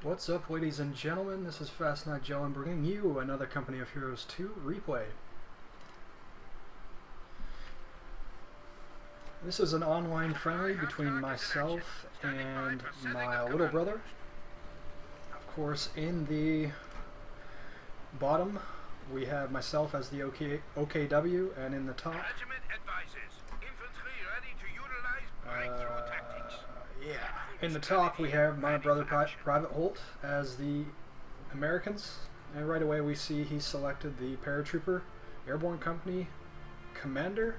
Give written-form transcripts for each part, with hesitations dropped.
What's up, ladies and gentlemen? This is Fastnigellan bringing you another Company of Heroes 2 replay. This is an online friendly between myself and my little brother. Of course, in the bottom we have myself as the OKW, and in the top, in the top we have my brother Pvt.holt as the Americans, and right away we see he selected the Paratrooper Airborne Company Commander.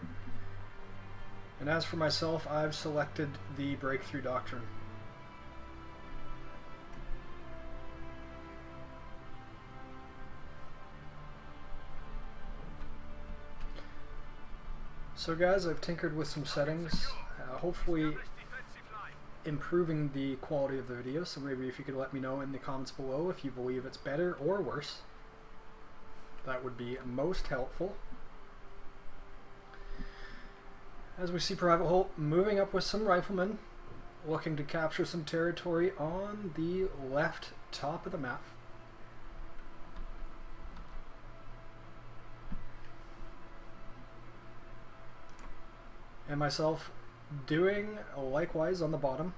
And as for myself, I've selected the Breakthrough Doctrine. So guys, I've tinkered with some settings, hopefully improving the quality of the video, so maybe if you could let me know in the comments below if you believe it's better or worse. That would be most helpful. As we see Pvt.holt moving up with some riflemen, looking to capture some territory on the left top of the map. And myself doing likewise on the bottom.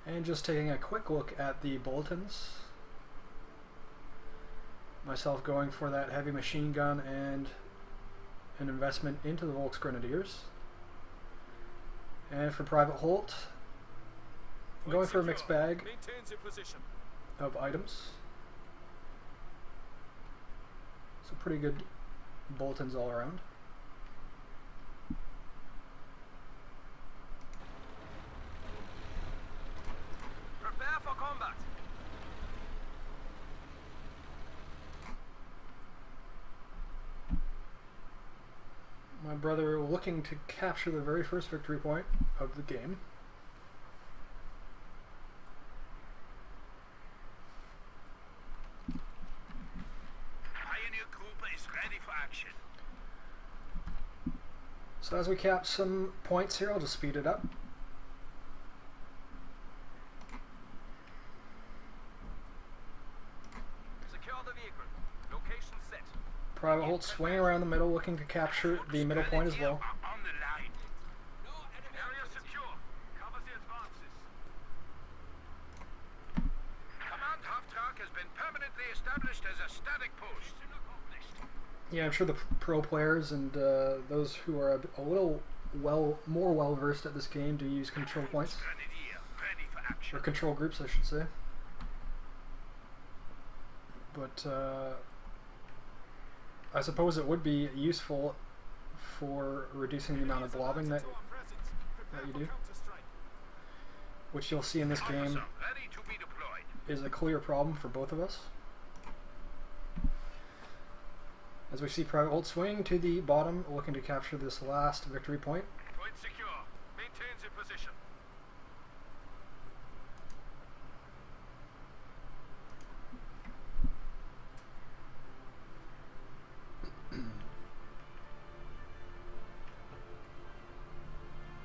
And just taking a quick look at the bulletins. Myself going for that heavy machine gun and an investment into the Volksgrenadiers. And for Pvt.holt, going for a mixed bag of items. So pretty good bulletins all around. Prepare for combat. My brother looking to capture the very first victory point of the game. Pioneer group is ready for action. So as we cap some points here, I'll just speed it up. Secure the vehicle. Location set. Pvt.holt swinging around the middle, looking to capture the middle point as well. On the line. No enemy area secure. Cover the advances. Command half-track has been permanently established as a static post. Yeah, I'm sure the pro players and those who are a little more well versed at this game do use control points, Ready for action. or control groups, I should say. But I suppose it would be useful for reducing the amount of blobbing that you do, which you'll see in this game Ready to be deployed. is a clear problem for both of us. As we see Pvt.holt swing to the bottom, looking to capture this last victory point. Point secure. Maintain the position.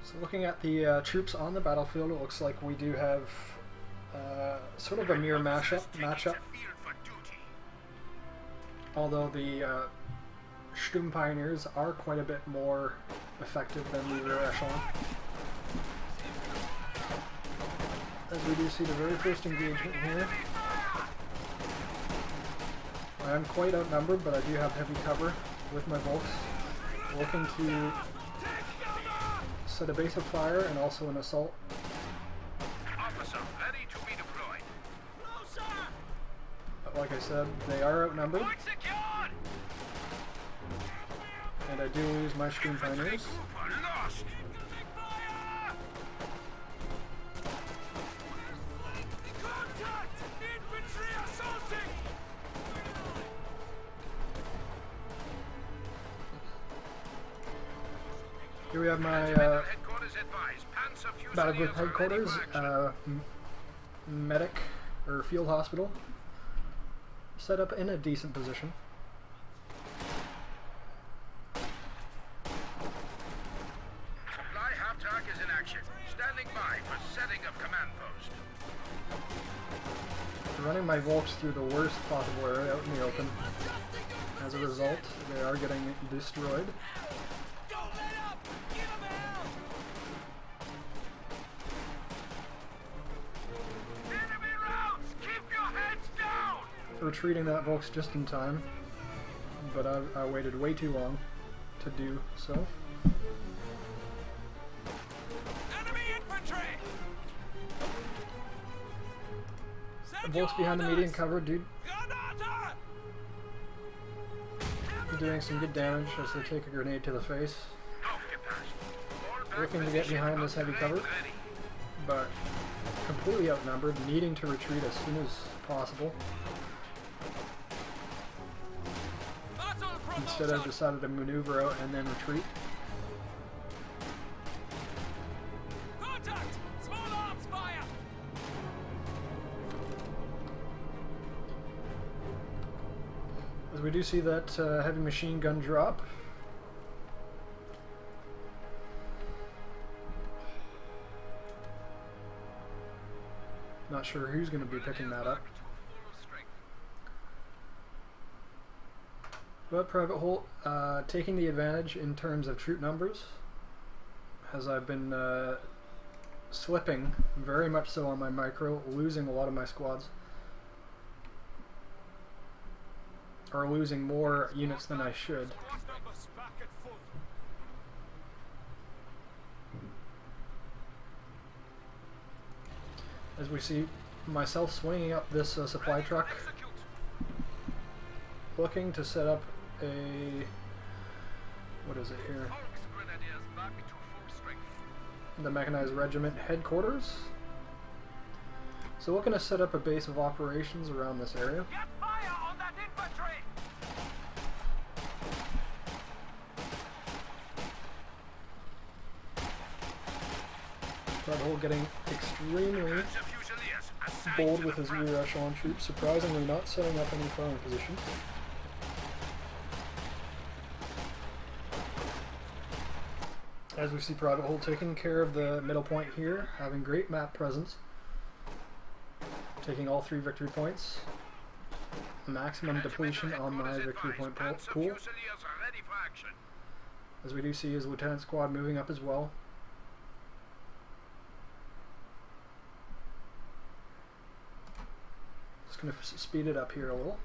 So looking at the troops on the battlefield, it looks like we do have sort of a mirror matchup. Field for duty. Although the Sturm Pioneers are quite a bit more effective than the rear echelon. As we do see the very first engagement here. I am quite outnumbered, but I do have heavy cover with my Volks. Looking to set a base of fire and also an assault. Officer, ready to be deployed. But like I said, they are outnumbered, Point secured. and I do lose my Sturm Pioneers. Super lost. Contact! Infantry assaulting! Here we have my Headquarters advised. Panzer Battle Group Fusiliers are ready headquarters, for action. medic or field hospital, set up in a decent position. half track is in action. Standing by for setting of command post. Running my Volks through the worst possible area out in the open. As a result, they are getting destroyed. Don't let up! Give him out! Enemy rounds! Keep your heads down! Retreating that Volks just in time, but I waited way too long to do so. Enemy infantry! Volks behind the median cover, dude, Granata! doing some good damage as they take a grenade to the face. Aufgepasst. All Looking to get behind this heavy cover, ready. but completely outnumbered, needing to retreat as soon as possible. Battle Instead, promotion! I've decided to maneuver out and then retreat. Contact! Small arms fire! As we do see that heavy machine gun drop. Not sure who's going to be picking that up. But Private Holt taking the advantage in terms of troop numbers, as I've been slipping very much so on my micro, losing a lot of my squads. Or losing more units than I should. Numbers back at full. As we see myself swinging up this supply truck, looking to set up a, what is it here? Volksgrenadiers back to full strength. The Mechanized Regiment headquarters. So looking to set up a base of operations around this area. Get fire on that infantry! Private Holt getting extremely Panzer Fusiliers assigned bold to with the his front. rear echelon troops, surprisingly not setting up any firing positions. As we see Private Holt taking care of the middle point here, having great map presence, taking all 3 victory points, maximum depletion on my victory point Panzer pool, Fusiliers are ready for action. as we do see his lieutenant squad moving up as well. Just going to speed it up here a little.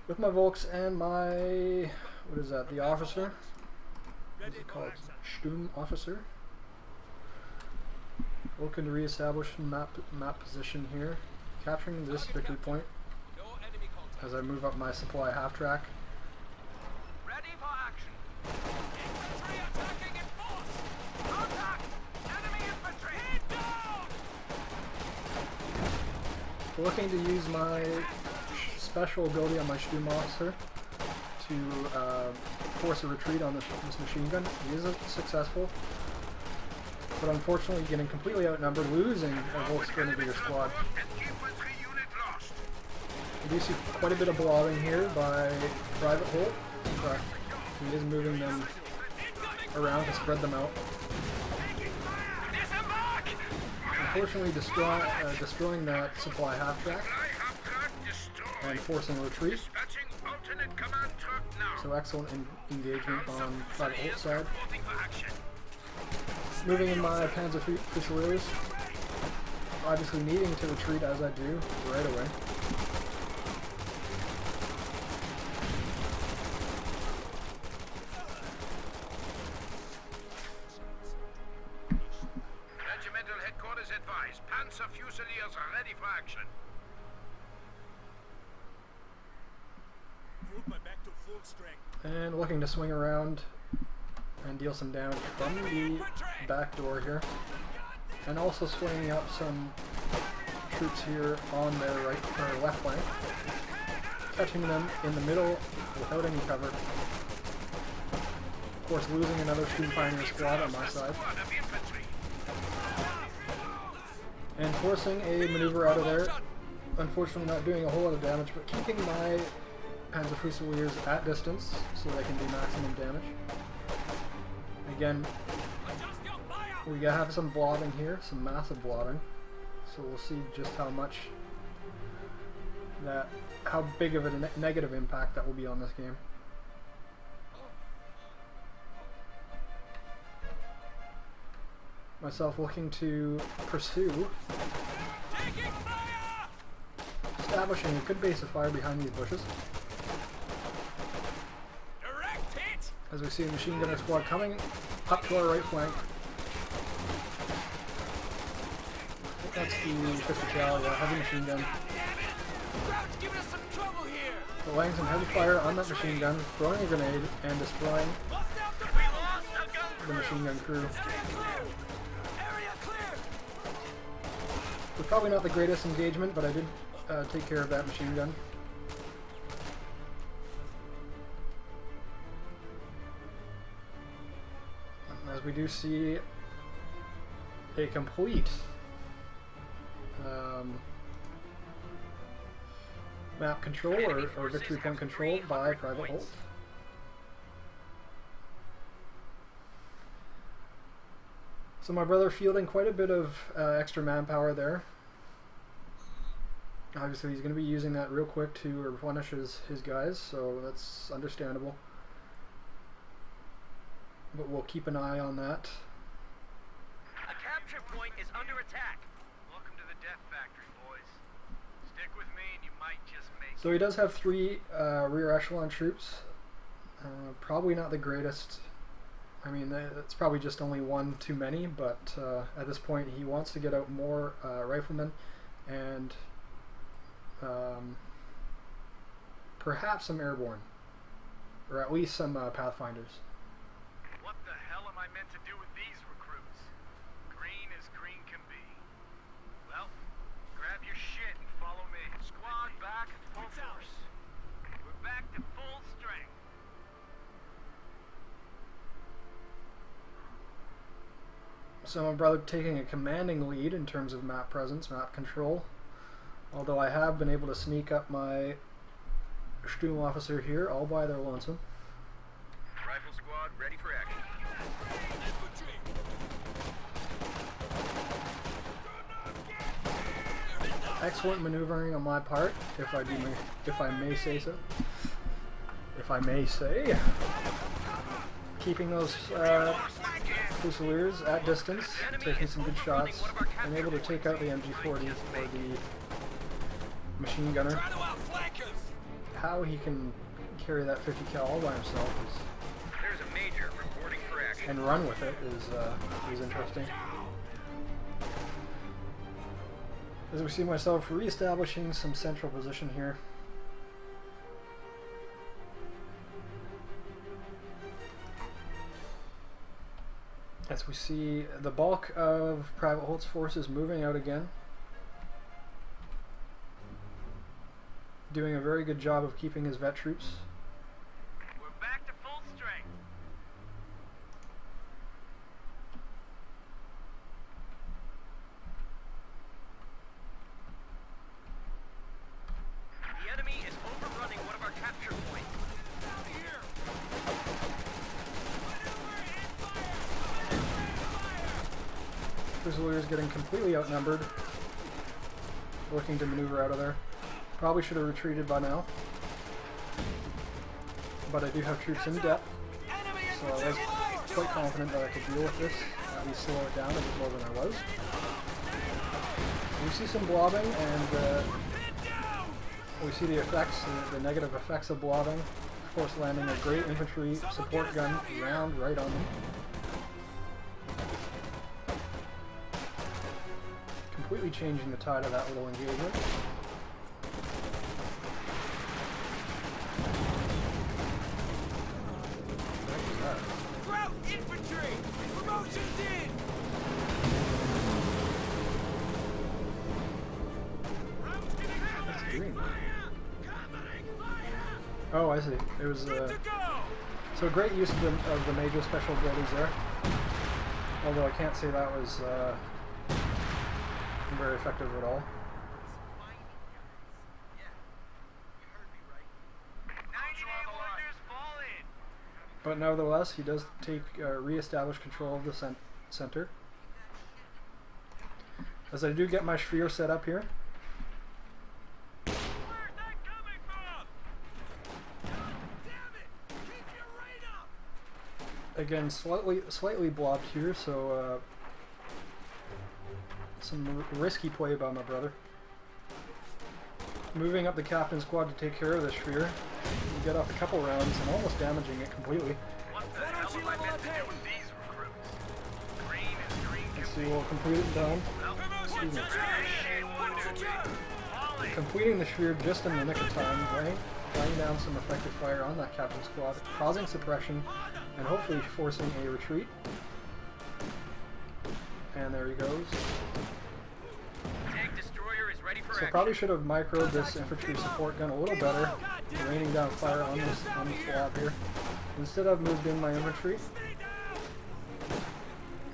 With my Volks and my, what is that, the officer? What is it called? Sturm officer. Looking to reestablish map position here. Capturing this victory point No enemy contact. as I move up my supply half track. Ready for action. Infantry attacking in force! Contact! Enemy infantry! Head down! Looking to use my special ability on my Sturm officer to force a retreat on this machine gun. He is successful, but unfortunately getting completely outnumbered, losing a Volks Grenadier squad. An infantry unit lost. We do see quite a bit of blobbing here by Private Holt, but he is moving them around to spread them out. Disembark! Unfortunately destroying that supply half track Supply half track destroyed. and forcing a retreat. Dispatching alternate command truck now. So excellent engagement on Private Holt's side. Reporting for action. Moving in my Panzer Fusiliers, obviously needing to retreat as I do right away. Regimental headquarters advise. Panzer Fusiliers are ready for action. Movement back to full strength. And looking to swing around and deal some damage from the back door here. And also swinging up some troops here on their right or left flank. Catching them in the middle without any cover. Of course, losing another Sturm Pioneer squad on my side. Squad of infantry. And forcing a maneuver out of there. Unfortunately not doing a whole lot of damage, but keeping my Panzer Fusiliers at distance so they can do maximum damage. Again, Adjust your fire! we have some blotting here, some massive blotting. So we'll see just how big of a negative impact that will be on this game. Myself looking to pursue, Taking fire! establishing a good base of fire behind these bushes. Direct hit! As we see a machine gunner squad coming up to our right flank. I think that's the 50 cal, yeah, heavy machine gun. Crowd's giving us some trouble here! But laying some heavy fire on that machine gun, throwing a grenade, and destroying Bust out the barrel! the machine gun crew. Area clear! Area clear! Was probably not the greatest engagement, but I did take care of that machine gun. As we do see a complete map control or victory point control by Pvt.holt. So my brother fielding quite a bit of extra manpower there. Obviously he's going to be using that real quick to replenish his guys, so that's understandable. But we'll keep an eye on that. A capture point is under attack. Welcome to the Death Factory, boys. Stick with me and you might just make So he does have 3 rear echelon troops. Probably not the greatest. I mean, it's probably just only 1 too many, but at this point he wants to get out more riflemen and perhaps some airborne, or at least some pathfinders. What the hell am I meant to do with these recruits? Green as green can be. Well, grab your shit and follow me. Squad back at full force. We're back to full strength. So my brother taking a commanding lead in terms of map presence, map control. Although I have been able to sneak up my Sturm officer here all by their lonesome. Rifle squad ready for action. Excellent maneuvering on my part, if I may say so. If I may say, keeping those Fusiliers at distance, taking some good shots, and able to take out the MG40 or the machine gunner. Try to outflank us! How he can carry that 50 cal all by himself There's a major reporting for action. and run with it is interesting. As we see myself re-establishing some central position here. As we see the bulk of Pvt.holt's forces moving out again. Doing a very good job of keeping his vet troops. We're back to full strength. The enemy is overrunning one of our capture points. Down here! Fusiliers getting completely outnumbered. Looking to maneuver out of there. Probably should have retreated by now. But I do have troops in depth, so I was quite confident that I could deal with this, at least slow it down a bit more than I was. We see some blobbing, and we see the effects, the negative effects of blobbing. Of course, landing a great infantry support gun round right on them. Completely changing the tide of that little engagement. Kraut infantry! Promotions in! That's green. Oh, I see. It was Good to go! so great use of the major special abilities there. Although I can't say that was very effective at all. But nevertheless, he does take re-establish control of the center. As I do get my sphere set up here. Where's that coming from? God damn it! Keep your rate up! Again, slightly blobbed here, so some risky play by my brother. Moving up the captain squad to take care of this sphere. We get off a couple rounds and almost damaging it completely. What the hell am I meant to do with these recruits? Green is green can Let's see, be. we'll complete it down. Promotion to Completing the sphere just in the nick of time, laying down some effective fire on that captain squad, causing suppression, and hopefully forcing a retreat. And there he goes. Tank destroyer is ready for So action. probably should have microed this infantry support gun a little better, raining down fire on the swab here. Instead I've moved in my infantry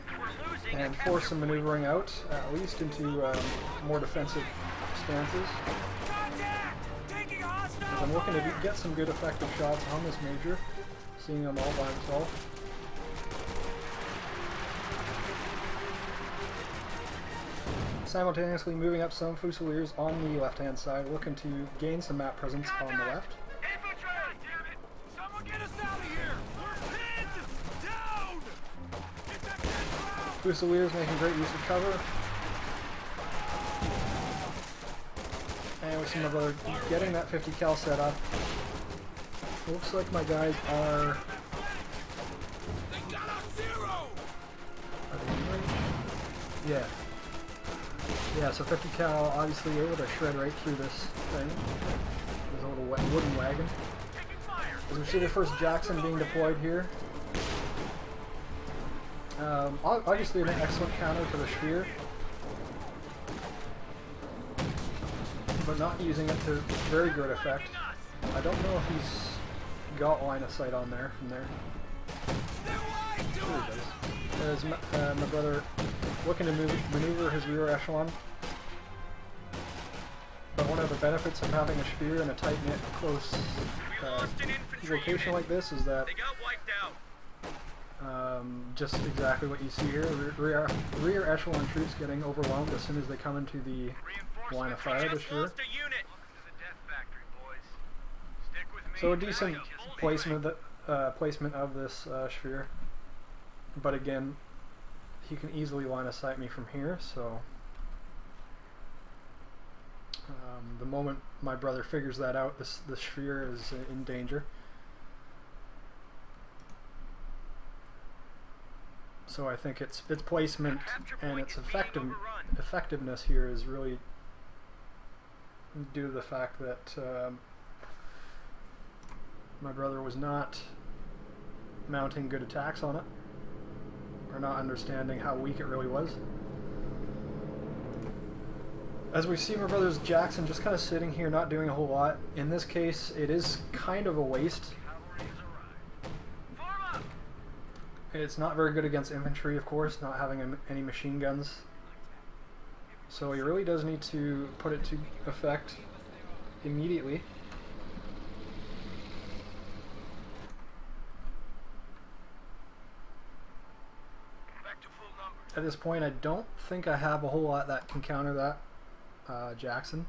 We're losing a and capture forced some point. maneuvering out, at least into more defensive stances. Contact! Taking a hostile As I'm looking to fire! get some good effective shots on this major, seeing him all by himself. Simultaneously moving up some Fusiliers on the left-hand side, looking to gain some map presence on the left. Infantry! Damn it! Someone get us out of here! We're pinned! Down! Get that gun out! Fusiliers making great use of cover. And we see my brother getting that 50 cal set up. Looks like my guys are... They got us zero! Are they in range? Yeah. Yeah, so 50 cal obviously able to shred right through this thing. This little wooden wagon. Taking fire. As we see the first Jackson being deployed here. Obviously an excellent counter to the sphere. But not using it to very good effect. I don't know if he's got line of sight on there from there. They're lying to Sure us! he does. As my brother looking to maneuver his rear echelon. But one of the benefits of having a sphere in a tight-knit, close We lost an infantry location unit. like this is that They got wiped out. just exactly what you see here. Rear echelon troops getting overwhelmed as soon as they come into the line of fire of the Just sphere. lost a unit. Welcome to the death factory, boys. Stick with me. So a decent You'll hold placement of this sphere. But again, he can easily line of sight me from here, so the moment my brother figures that out, this sphere is in danger. So I think its placement and its effectiveness here is really due to the fact that my brother was not mounting good attacks on it, or not understanding how weak it really was. As we see my brother's Jackson just kind of sitting here not doing a whole lot. In this case, it is kind of a waste. Cavalry has arrived. Form up. It's not very good against infantry, of course, not having any machine guns. So he really does need to put it to effect immediately. Back to full numbers. At this point, I don't think I have a whole lot that can counter that Jackson.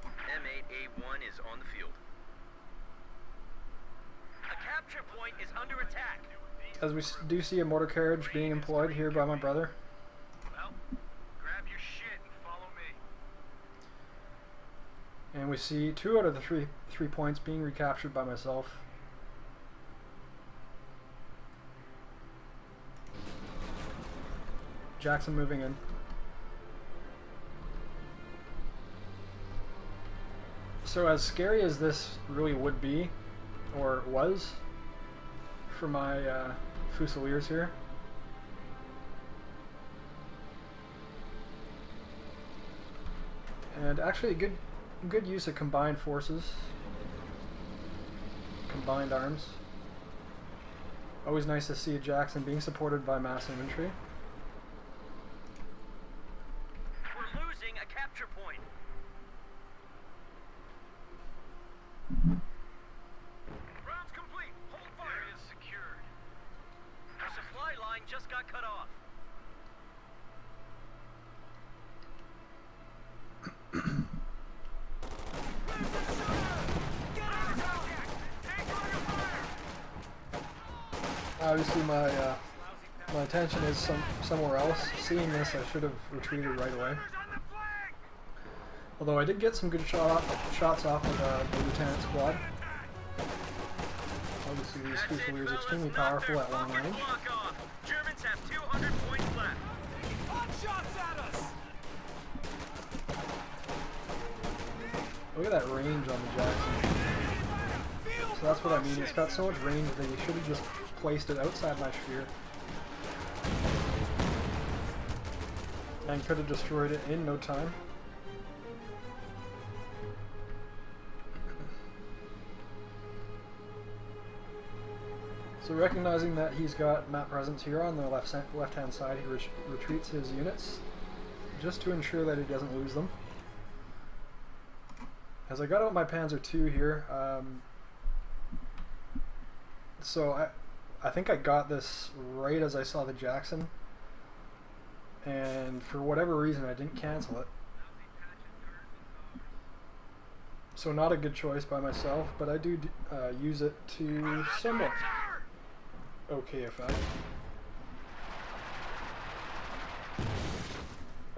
M8A1 is on the field. A capture point is under attack. As we do see a mortar carriage being employed here by my brother. Well, grab your shit and follow me. And we see 2 out of the three points being recaptured by myself. Jackson moving in. So as scary as this really would be, or was, for my Fusiliers here, and actually good use of combined forces, combined arms. Always nice to see a Jackson being supported by mass infantry. We're losing a capture point. Obviously, my attention is somewhere else. Seeing this, I should have retreated right away. Although I did get some good shots off of the lieutenant squad. Obviously, these Fusiliers are extremely powerful at long range. Germans have 200 points left. Hot shots at us! Look at that range on the Jackson. So that's what I mean. It's got so much range that you should have just placed it outside my sphere. And could have destroyed it in no time. So recognizing that he's got map presence here on the left-hand side, he retreats his units just to ensure that he doesn't lose them. As I got out my Panzer II here, so I think I got this right as I saw the Jackson, and for whatever reason I didn't cancel it. So not a good choice by myself, but I do use it to somewhat okay effect.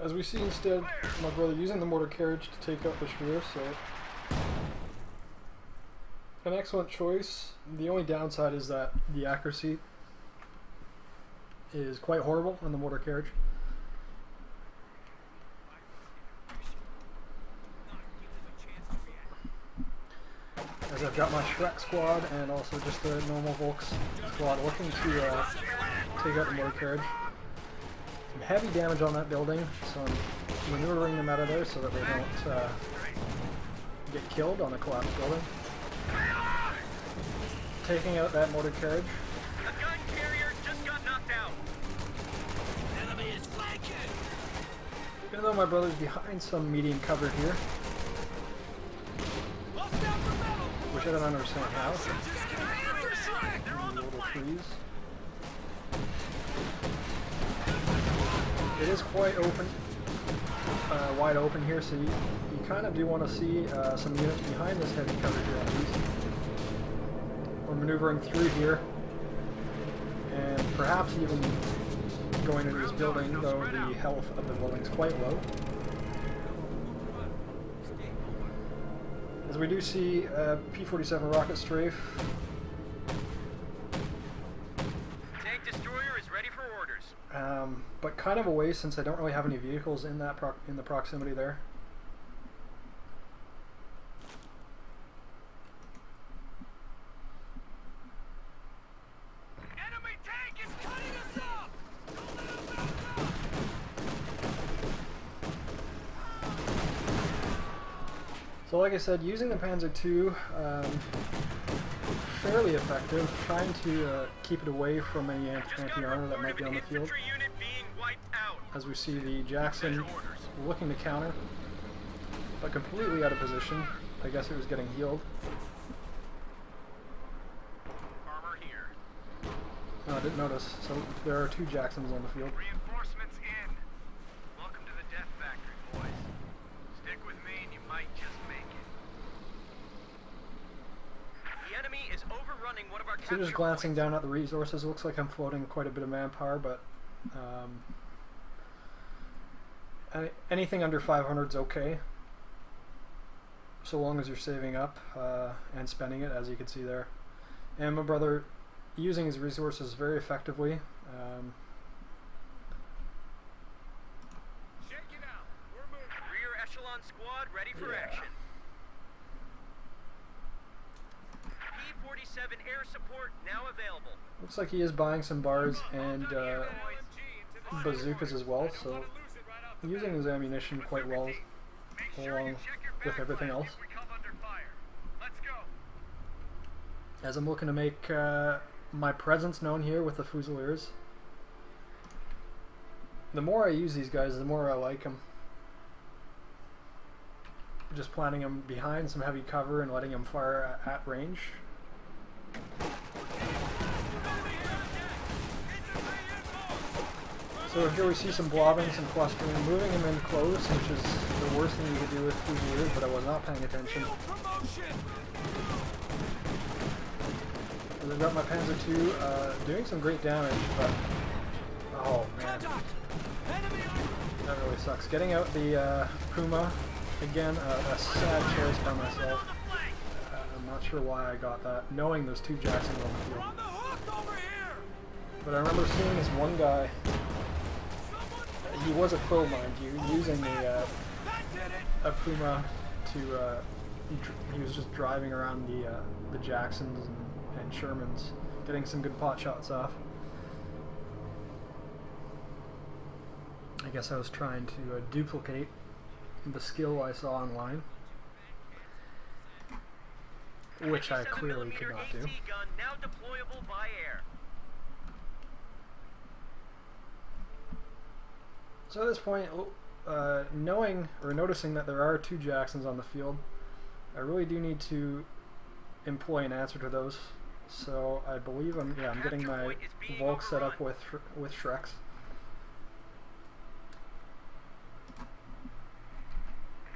As we see instead, my brother using the mortar carriage to take out the sphere, so an excellent choice. The only downside is that the accuracy is quite horrible on the mortar carriage. As I've got my Shrek squad and also just the normal Volks squad looking to take out the mortar carriage. Some heavy damage on that building, so I'm maneuvering them out of there so that they don't get killed on a collapsed building. Taking out that mortar carriage. A gun carrier just got knocked out. Enemy is flanking! Even though my brother's behind some medium cover here, which I don't understand how. Little trees. It is quite open, wide open here, so you kind of do want to see some units behind this heavy cover here at least. We're maneuvering through here, and perhaps even going into this building, though the health of the building is quite low. As we do see a P-47 rocket strafe. Tank destroyer is ready for orders. But kind of a waste since I don't really have any vehicles in that in the proximity there. Enemy tank is cutting us up! Don't let him back up! So like I said, using the Panzer II, fairly effective, trying to keep it away from any anti-armor that might be on the field. Unit being wiped out. As we see the Jackson looking to counter, but completely out of position. I guess it was getting healed. Armor here. Oh, I didn't notice. So there are two Jacksons on the field. Reinforcements in. Welcome to the Death Factory, boys. Stick with me and you might just make it. The enemy is overrunning one of our So capture just glancing points. down at the resources, it looks like I'm floating quite a bit of manpower, but anything under 500 is okay, so long as you're saving up and spending it, as you can see there. And my brother using his resources very effectively. Shake it out! We're moving! Rear echelon squad ready for Yeah. action. P-47 air support now available. Looks like he is buying some bars and bazookas as well, so using his ammunition quite well Make sure along you check your with everything backfire else. if we come under fire. Let's go. As I'm looking to make my presence known here with the Fusiliers. The more I use these guys, the more I like them. Just planting them behind some heavy cover and letting them fire at range. So here we see some blobbing, some clustering, moving them in close, which is the worst thing you could do with Fusiliers, but I was not paying attention. So they've got my Panzer II doing some great damage, but oh man, that really sucks. Getting out the Puma again, a sad choice by myself. I'm not sure why I got that, knowing there's two Jacksons on the field. But I remember seeing this one guy. He was a pro, mind you, using a Puma to. He was just driving around the Jacksons and Shermans, getting some good pot shots off. I guess I was trying to duplicate the skill I saw online, which I clearly could not do. AT gun now deployable by air. So at this point, knowing or noticing that there are two Jacksons on the field, I really do need to employ an answer to those. So I believe I'm getting my Volk set up with Shreks.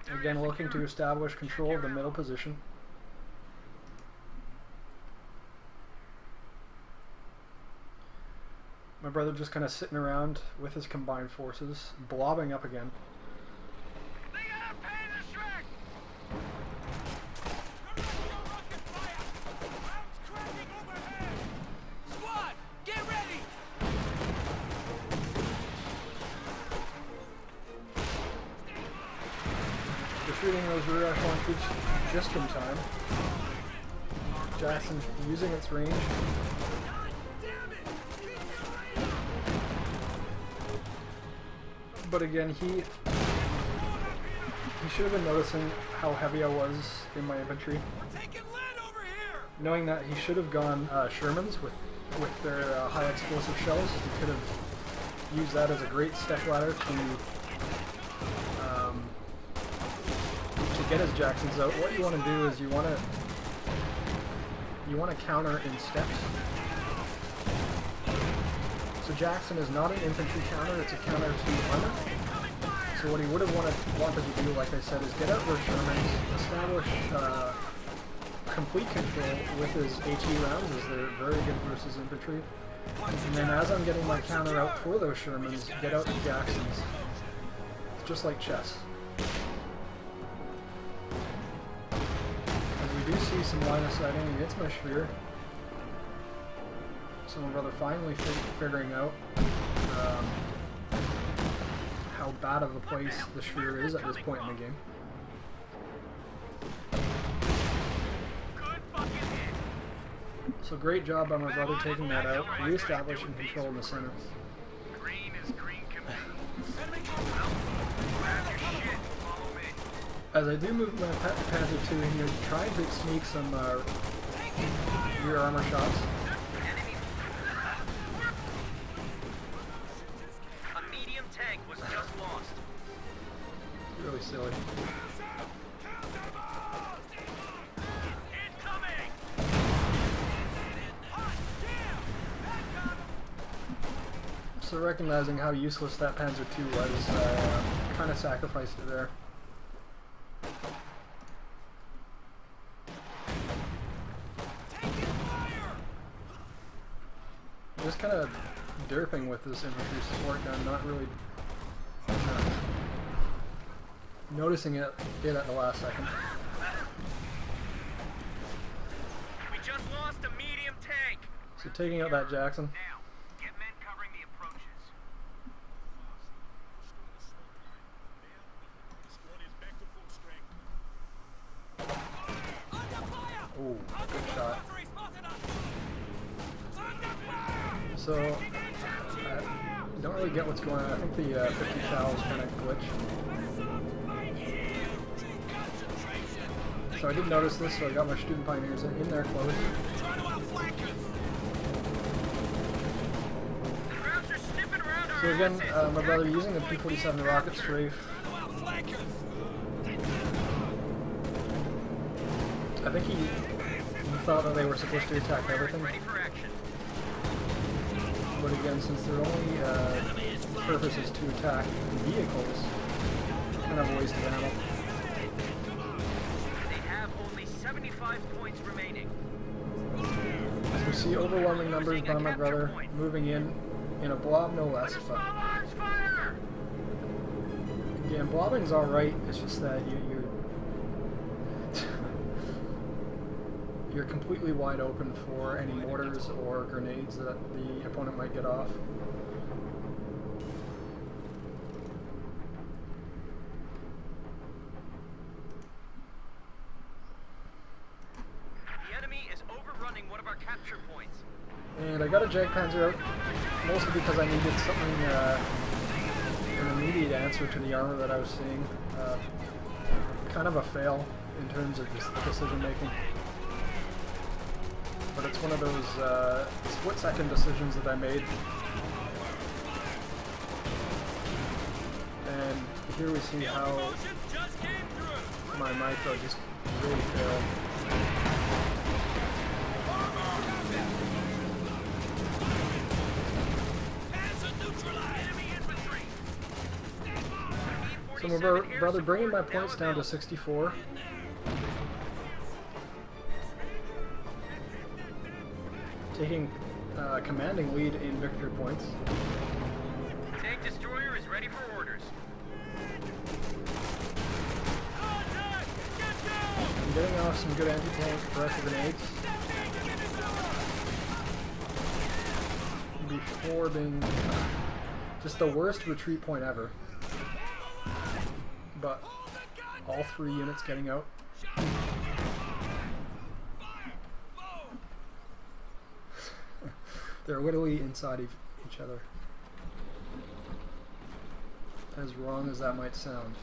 Again, looking to establish control of the middle position. My brother just kind of sitting around with his combined forces, blobbing up again. They got a Panzer Shrek! Squad, get ready! Defeating those rear echelon troops just in time. Jackson using its range. But again, he should have been noticing how heavy I was in my infantry. We're taking lead over here! Knowing that he should have gone Shermans with their high explosive shells. He could have used that as a great step ladder to get his Jacksons out. What you want to do is you want to counter in steps. So Jackson is not an infantry counter, it's a counter to armor. So what he would have wanted to do, like I said, is get out their Shermans, establish complete control with his AT rounds, as they're very good versus infantry. And then as I'm getting my counter out for those Shermans, get out the Jacksons. It's just like chess. And we do see some line of sighting against my Sphere. So my brother finally figuring out how bad of a place the Sphere is at this point in the game. So great job by my brother taking that out, re-establishing control in the center. Green is green can be. Grab your shit and follow me. As I do move my Panther II here, trying to sneak some rear armor shots. A medium tank was just lost. Really silly. Incoming! So recognizing how useless that Panzer II was, kind of sacrificed it there. Just kind of derping with this infantry support gun, not really noticing it at the last second. We just lost a medium tank. So taking out that Jackson. Now, get men covering the approaches. Ooh, good shot. So, I don't really get what's going on. I think the 50 cal is kind of glitched. So I did notice this, so I got my student pioneers in there close. So again, my brother using the P-47 rocket strafe. I think he thought that they were supposed to attack everything. Ready for action. But again, since their only purpose is to attack vehicles, kind of a waste of ammo. They have only 75 points remaining. So see overwhelming numbers by my brother moving in a blob no less, but Arms fire! again, blobbing's alright, it's just that you're completely wide open for any mortars or grenades that the opponent might get off. The enemy is overrunning one of our capture points. And I got a Jagdpanzer out, mostly because I needed something, an immediate answer to the armor that I was seeing. Kind of a fail in terms of decision making. But it's one of those split-second decisions that I made. And here we see how my micro just really failed. So my brother bringing my points down to 64. Taking commanding lead in victory points. Tank destroyer is ready for orders. I'm getting off some good anti-tank rifle grenades before being just the worst retreat point ever. But all 3 units getting out. They're literally inside each other. As wrong as that might sound.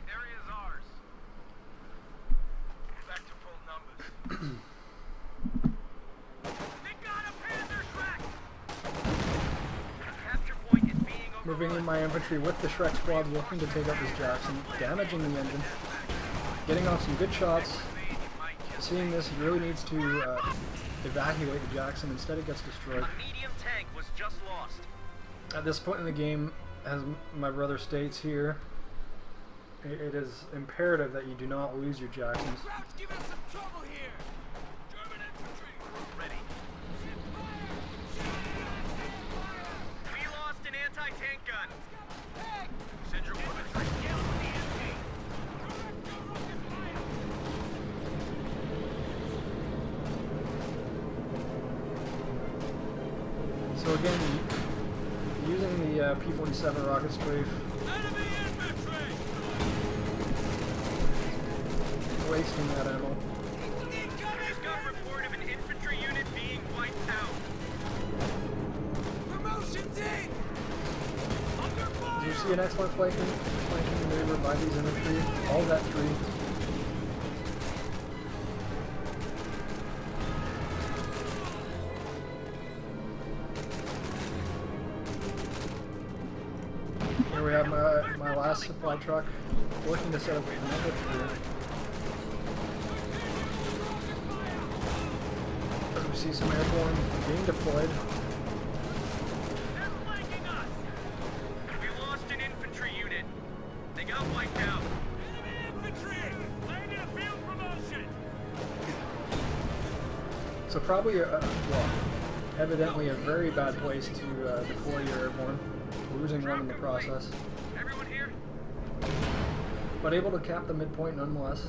Area is ours. Back to full numbers. They got a Panther Shrek! Capture point is being Moving in my infantry with the Shrek squad looking to take out this Jackson, damaging the engine, getting off some good shots. Seeing this, he really needs to evacuate the Jackson, instead it gets destroyed. A medium tank was just lost. At this point in the game, as my brother states here, it is imperative that you do not lose your Jacksons. Crowd's giving us some trouble here. German infantry. Ready. We lost an anti-tank gun. Send your infantry. Kill the enemy. So again, using the P-47 rocket strafe, Enemy infantry. wasting that ammo. Just got a report of an infantry unit being wiped out. Promotions in. Under As fire. you see an excellent flanking maneuver by these infantry, all that 3. Here we have my last supply truck looking to set up another 3. As we see some airborne being deployed. They're flanking us. We lost an infantry unit. They got wiped out. Enemy infantry. Landing a field promotion. So probably, well, evidently a very bad place to deploy your airborne, losing one in the process, Everyone here? but able to cap the midpoint nonetheless.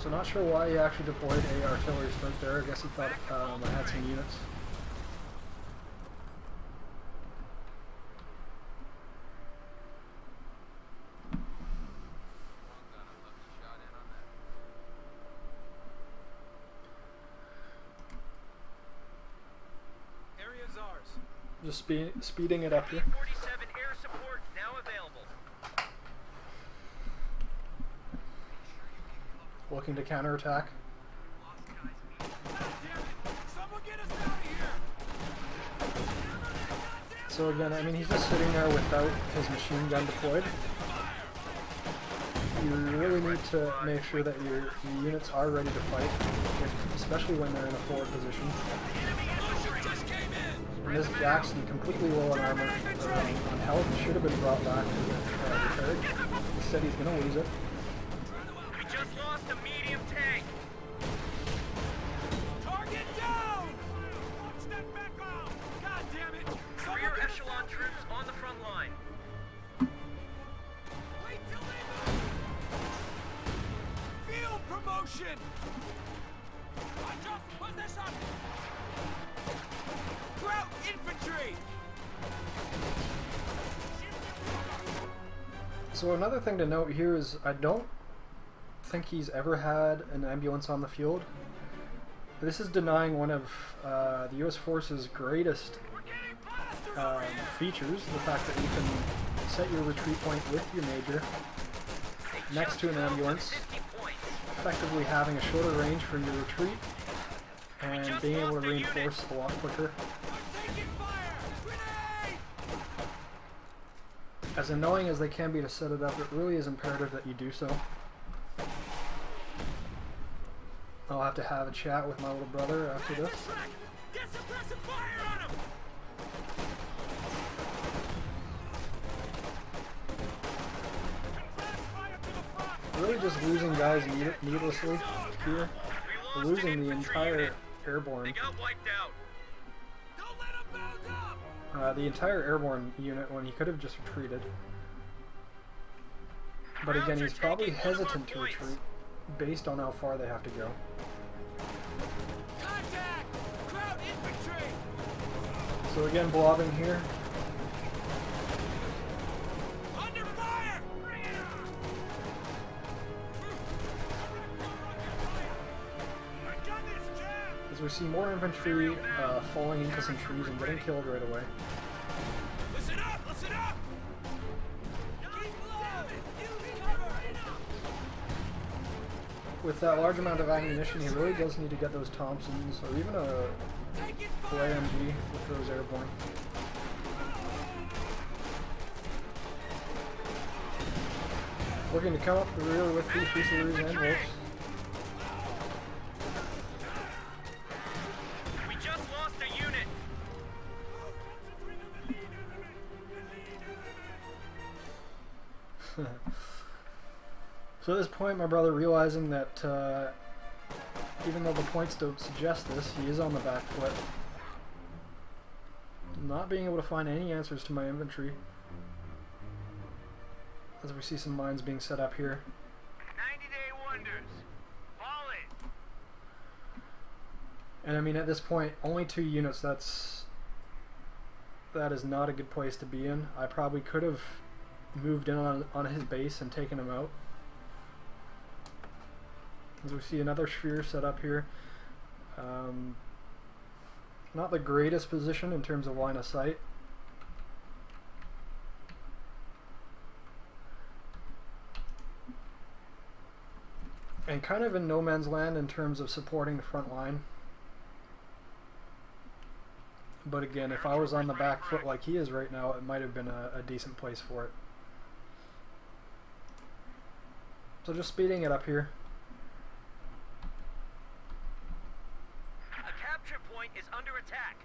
So not sure why he actually deployed a artillery strike there. I guess he thought I had some units. Area's ours. Just speeding it up here. P-47 air support now available. Looking to counterattack. God damn it. Someone get us out of here. So again, I mean, he's just sitting there without his machine gun deployed. you really need to make sure that your units are ready to fight, especially when they're in a forward position. And this Jackson, completely low on armor, on health, should have been brought back and repaired. Instead, he's going to lose it. We just lost a medium tank. Target down! Watch that back off! God damn it! Rear echelon troops on the front line. Wait till they move! Field promotion! Adjust position! Grout infantry! So another thing to note here is I don't think he's ever had an ambulance on the field. This is denying one of the U.S. Force's greatest features, the fact that you can set your retreat point with your major next to an ambulance, effectively having a shorter range for your retreat and being able to reinforce a lot quicker. As annoying as they can be to set it up, it really is imperative that you do so. I'll have to have a chat with my little brother after this. Get suppressive fire on him! Really just losing guys needlessly here. We're losing the entire airborne. They got wiped out. Don't let him mount up! The entire airborne unit when he could have just retreated. But again, he's probably hesitant to retreat based on how far they have to go. Contact! Grout infantry! So again, blobbing here. Under fire! As we see more infantry falling into some trees and getting killed right away. Listen up! Listen up! With that large amount of ammunition, he really does need to get those Thompsons, or even a full AMG with those airborne. Looking to come up the rear with the Fusiliers and Wolves. We just lost a unit. So at this point, my brother, realizing that even though the points don't suggest this, he is on the back foot. Not being able to find any answers to my infantry. As we see some mines being set up here. 90-day wonders. Fall it. And I mean, at this point, only 2 units, that is not a good place to be in. I probably could have moved in on his base and taken him out. As we see another sphere set up here. Not the greatest position in terms of line of sight. And kind of in no man's land in terms of supporting the front line. But again, if I was on the back foot like he is right now, it might have been a decent place for it. So just speeding it up here. A capture point is under attack.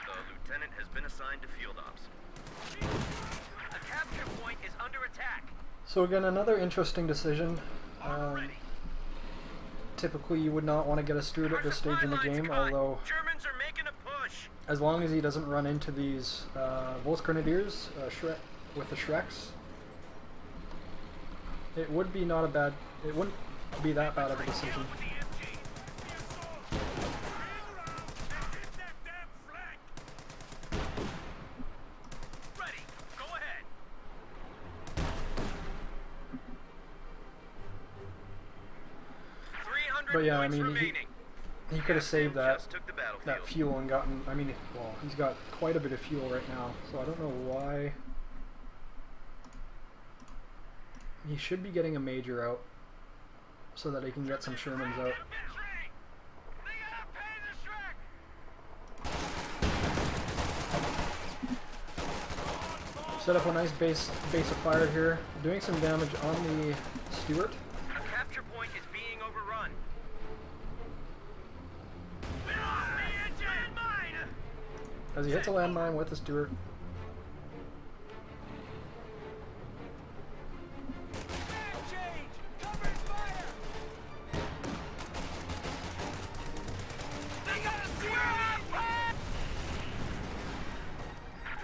The lieutenant has been assigned to field ops. A capture point is under attack. So again, another interesting decision. Typically you would not want to get a Stuart at this stage in the game, although Germans are making a push. as long as he doesn't run into these Volksgrenadiers with the Shreks, it would be not a bad, it wouldn't be that bad of a decision. Ready. Go ahead. But yeah, I mean, remaining. he could have saved that Just took the battlefield. that fuel and gotten, I mean, well, he's got quite a bit of fuel right now, so I don't know why he should be getting a major out so that he can get some Shermans out. Set up a nice base of fire here, doing some damage on the Stuart. A capture point is being overrun. As he hits a landmine with the Stuart.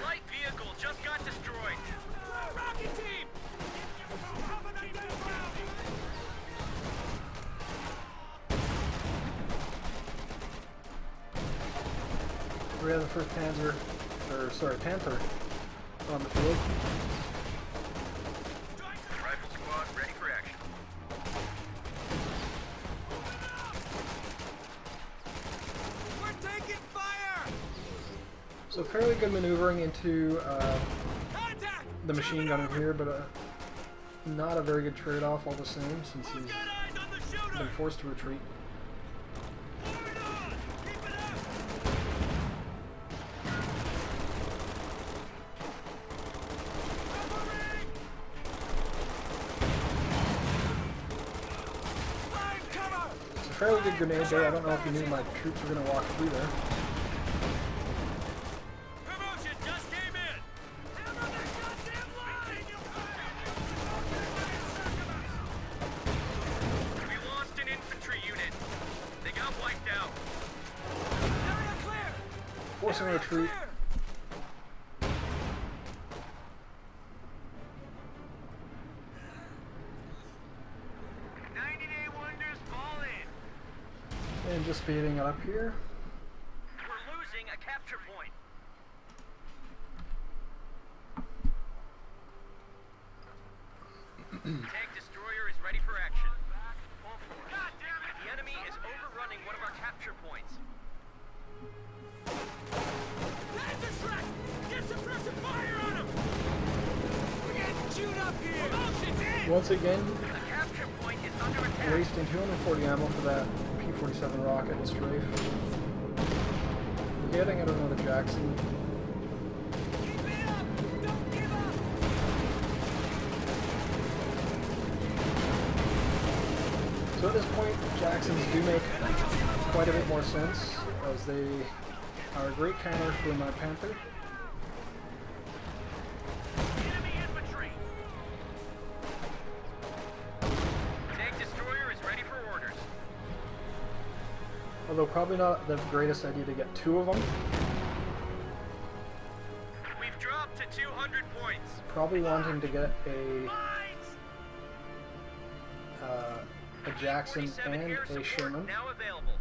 Light vehicle just got destroyed. Rocket team! We have the first Panzer, or sorry, Panther on the field. Rifle squad ready for action. We're taking fire! So fairly good maneuvering into Contact! the machine gunner here, but not a very good trade-off all the same since he's Get eyes on the shooter! been forced to retreat. Forward on! Keep it up! Covering! Line cover! It's a fairly good grenade there. I don't know if you knew my troops were going to walk through there. Promotion just came in! Hammer that goddamn line! We lost an infantry unit. They got wiped out. Area clear! Forcing a retreat. Clear! 90-day wonders fall in. And just speeding it up here. We're losing a capture point. Tank destroyer is ready for action. God damn it! The enemy is overrunning one of our capture points. Laser strike! Get suppressive fire on him! We're getting chewed up here! Promotion's in! Once again, A capture point is under attack. wasting 240 ammo for that P-47 rocket and strafe. Getting it another Jackson. Keep it up! Don't give up! So at this point, Jacksons do make quite a bit more sense, as they are a great counter for my Panther. Enemy infantry! Tank destroyer is ready for orders. Although probably not the greatest idea to get two of them. We've dropped to 200 points. Probably wanting to get a Jackson 47 and air a support Sherman. now available.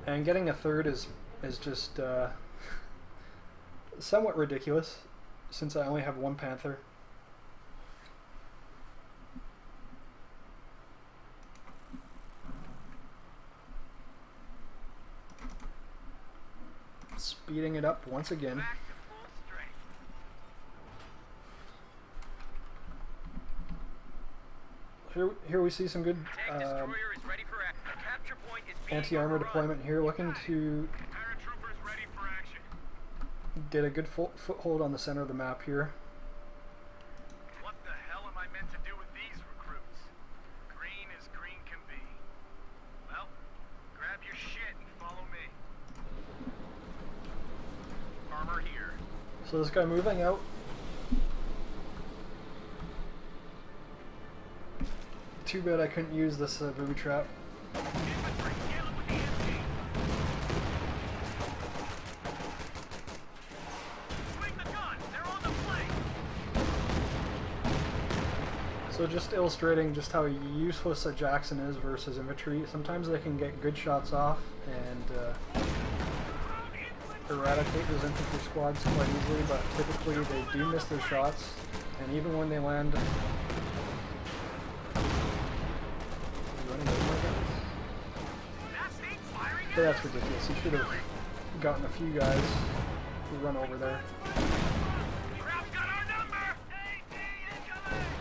And getting a third is just somewhat ridiculous, since I only have one Panther. Speeding it up once again. Back to full strength. Here we see some good Tank destroyer is ready for action. A capture point is being anti-armor overrun. deployment here, looking to Paratroopers ready for action. get a good foothold on the center of the map here. What the hell am I meant to do with these recruits? Green as green can be. Well, grab your shit and follow me. Armor here. So this guy moving out. Too bad I couldn't use this booby trap. Infantry, dealing with the enemy. Swing the gun. They're on the flank. So just illustrating just how useless a Jackson is versus infantry. Sometimes they can get good shots off and eradicate those infantry squads quite easily, but typically they do miss their shots, and even when they land... Running over my guys? That thing's firing But at that's us. ridiculous. He should have gotten a few guys to run over there. Crap's got our number. AT incoming.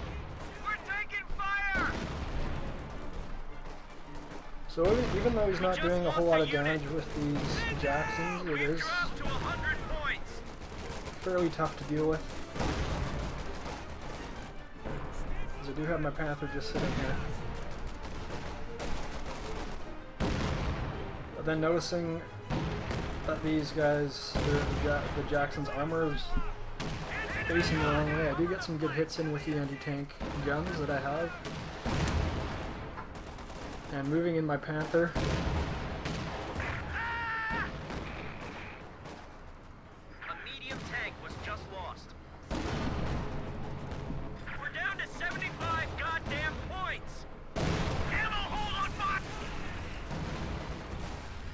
So even though he's not doing a whole lot of damage with these Jacksons, it is Drop to 100 points. fairly tough to deal with. Because I do have my Panther just sitting here. But then noticing that these guys, the Jackson's armor is facing the wrong way, I do get some good hits in with the anti-tank guns that I have. And moving in my Panther. A medium tank was just lost. We're down to 75 goddamn points. Ammo hold on, fuck!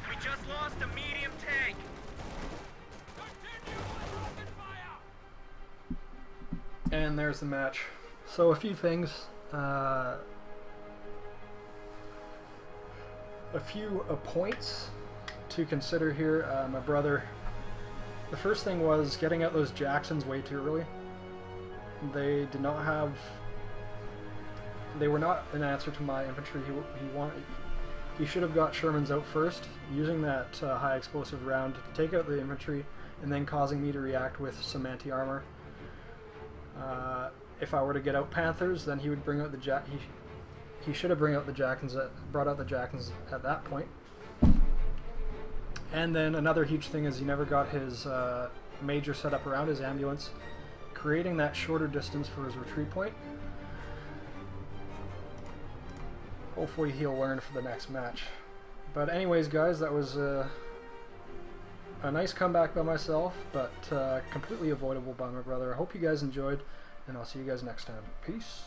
We just lost a medium tank. Continue with rapid fire! And there's the match. So a few things. A few points to consider here. My brother, the first thing was getting out those Jacksons way too early. They did not have, they were not an answer to my infantry. He should have got Sherman's out first, using that high explosive round to take out the infantry, and then causing me to react with some anti-armor. If I were to get out Panthers, then he would bring out the he should have brought out the Jacksons at that point. And then another huge thing is he never got his major set up around his ambulance, creating that shorter distance for his retreat point. Hopefully he'll learn for the next match. But anyways, guys, that was a nice comeback by myself, but completely avoidable by my brother. I hope you guys enjoyed, and I'll see you guys next time. Peace.